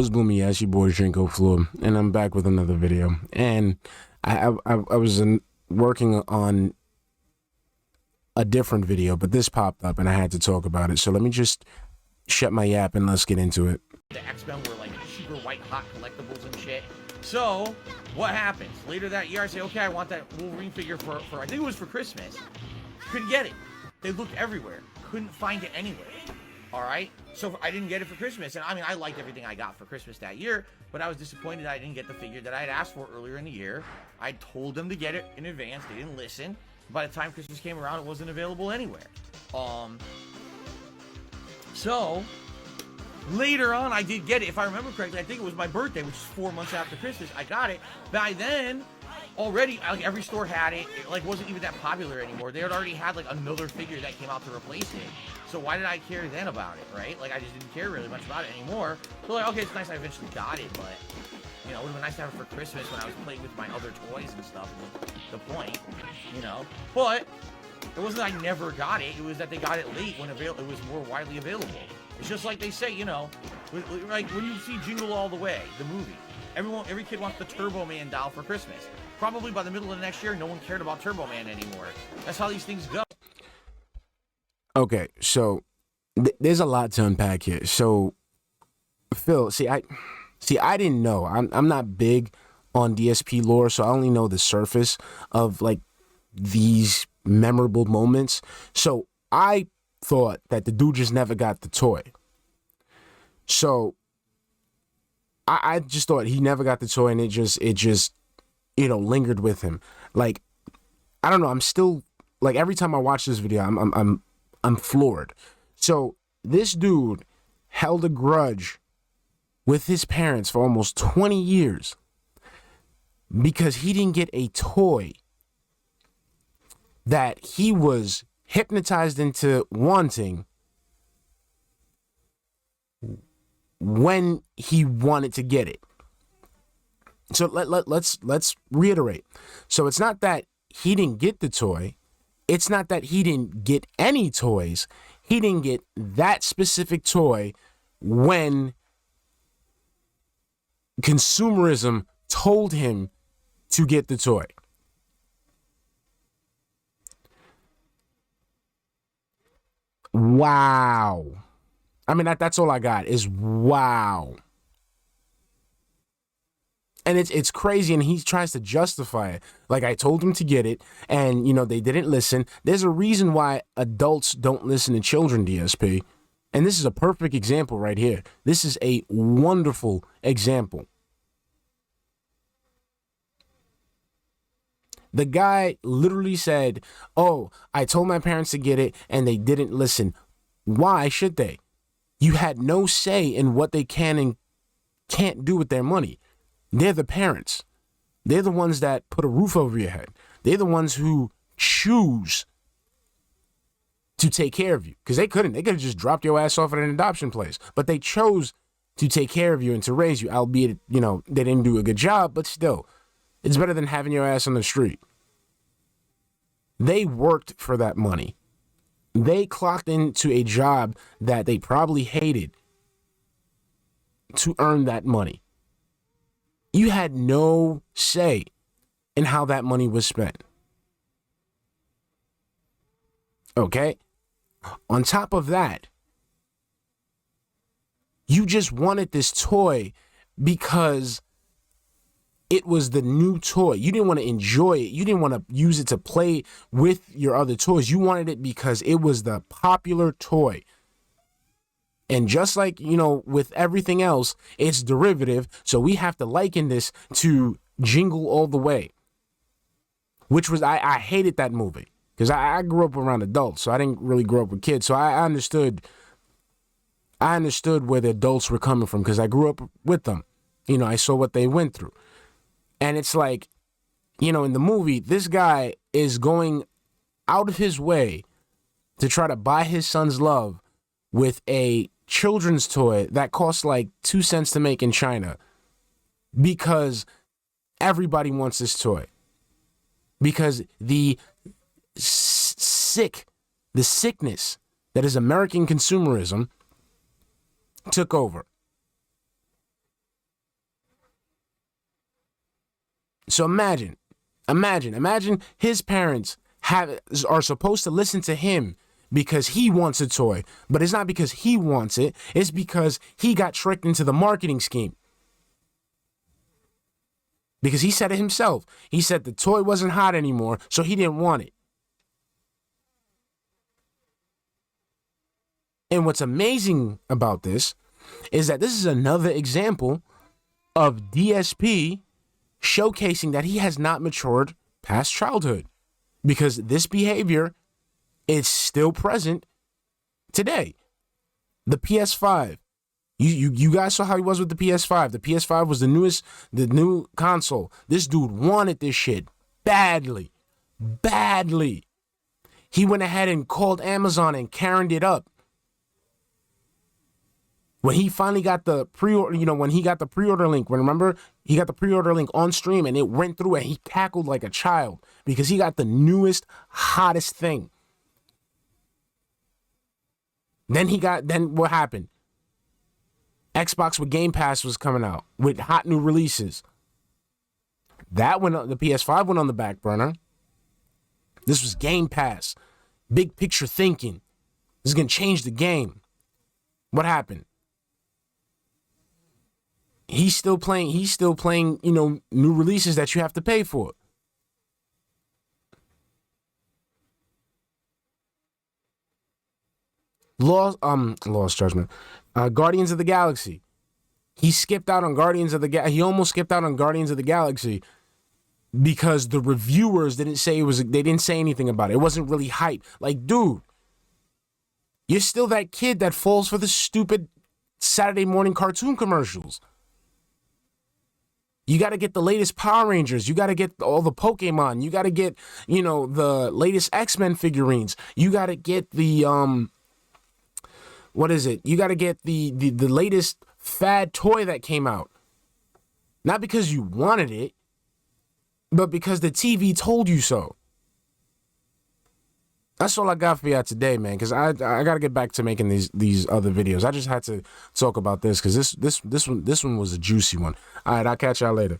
was Boomy, yes, your boy Drinko Floor, and I'm back with another video. And I was working on a different video, but this popped up and I had to talk about it. So let me just shut my yap and let's get into it. The X-Men were like super white hot collectibles and shit. So what happens? Later that year, I say, okay, I want that Wolverine figure for I think it was for Christmas. Couldn't get it. They looked everywhere. Couldn't find it anywhere. All right, so I didn't get it for Christmas, and I mean, I liked everything I got for Christmas that year, but I was disappointed I didn't get the figure that I had asked for earlier in the year. I told them to get it in advance. They didn't listen. By the time Christmas came around, it wasn't available anywhere. So later on, I did get it. If I remember correctly, I think it was my birthday, which is 4 months after Christmas. I got it. By then, already, like, every store had it. It like wasn't even that popular anymore. They had already had like another figure that came out to replace it. So why did I care then about it, right? Like, I just didn't care really much about it anymore. So like, okay, it's nice I eventually got it, but you know, it would have been nice to have it for Christmas when I was playing with my other toys and stuff. The point, you know. But it wasn't that I never got it. It was that they got it late when it was more widely available. It's just like they say, you know, like when you see Jingle All the Way, the movie, every kid wants the Turbo Man doll for Christmas. Probably by the middle of the next year, no one cared about Turbo Man anymore. That's how these things go. Okay, so there's a lot to unpack here. So, Phil, I didn't know. I'm not big on DSP lore, so I only know the surface of like these memorable moments. So I thought that the dude just never got the toy. So I just thought he never got the toy, and it just you know, lingered with him. Like, I don't know. I'm still like, every time I watch this video, I'm floored. So this dude held a grudge with his parents for almost 20 years because he didn't get a toy that he was hypnotized into wanting when he wanted to get it. So let's reiterate. So it's not that he didn't get the toy. It's not that he didn't get any toys. He didn't get that specific toy when consumerism told him to get the toy. Wow. I mean, that's all I got is wow. And it's crazy, and he tries to justify it. Like, I told him to get it, and, you know, they didn't listen. There's a reason why adults don't listen to children, DSP. And this is a perfect example right here. This is a wonderful example. The guy literally said, oh, I told my parents to get it, and they didn't listen. Why should they? You had no say in what they can and can't do with their money. They're the parents. They're the ones that put a roof over your head. They're the ones who choose to take care of you. Because they couldn't. They could have just dropped your ass off at an adoption place. But they chose to take care of you and to raise you. Albeit, you know, they didn't do a good job. But still, it's better than having your ass on the street. They worked for that money. They clocked into a job that they probably hated to earn that money. You had no say in how that money was spent. Okay? On top of that, you just wanted this toy because it was the new toy. You didn't want to enjoy it. You didn't want to use it to play with your other toys. You wanted it because it was the popular toy. And just like, you know, with everything else, it's derivative. So we have to liken this to Jingle All the Way, which was, I hated that movie because I grew up around adults. So I didn't really grow up with kids. So I understood where the adults were coming from because I grew up with them. You know, I saw what they went through. And it's like, you know, in the movie, this guy is going out of his way to try to buy his son's love with a children's toy that costs like 2 cents to make in China because everybody wants this toy. Because the sickness that is American consumerism took over. So imagine his parents are supposed to listen to him because he wants a toy, but it's not because he wants it. It's because he got tricked into the marketing scheme. Because he said it himself. He said the toy wasn't hot anymore, so he didn't want it. And what's amazing about this is that this is another example of DSP showcasing that he has not matured past childhood, because this behavior is still present today. The PS5. You guys saw how he was with the PS5. The PS5 was the new console. This dude wanted this shit badly. Badly. He went ahead and called Amazon and Karen'd it up. When he finally got the pre-order, when he got the pre-order link, remember, he got the pre-order link on stream and it went through and he cackled like a child because he got the newest, hottest thing. Then what happened? Xbox with Game Pass was coming out with hot new releases. The PS5 went on the back burner. This was Game Pass. Big picture thinking. This is going to change the game. What happened? He's still playing, new releases that you have to pay for. Lost Judgment. Guardians of the Galaxy. He skipped out on he almost skipped out on Guardians of the Galaxy because the reviewers didn't say anything about it. It wasn't really hype. Like, dude, you're still that kid that falls for the stupid Saturday morning cartoon commercials. You got to get the latest Power Rangers. You got to get all the Pokemon. You got to get, the latest X-Men figurines. You got to get the, what is it? You got to get the latest fad toy that came out. Not because you wanted it, but because the TV told you so. That's all I got for y'all today, man, because I got to get back to making these other videos. I just had to talk about this because this one was a juicy one. All right, I'll catch y'all later.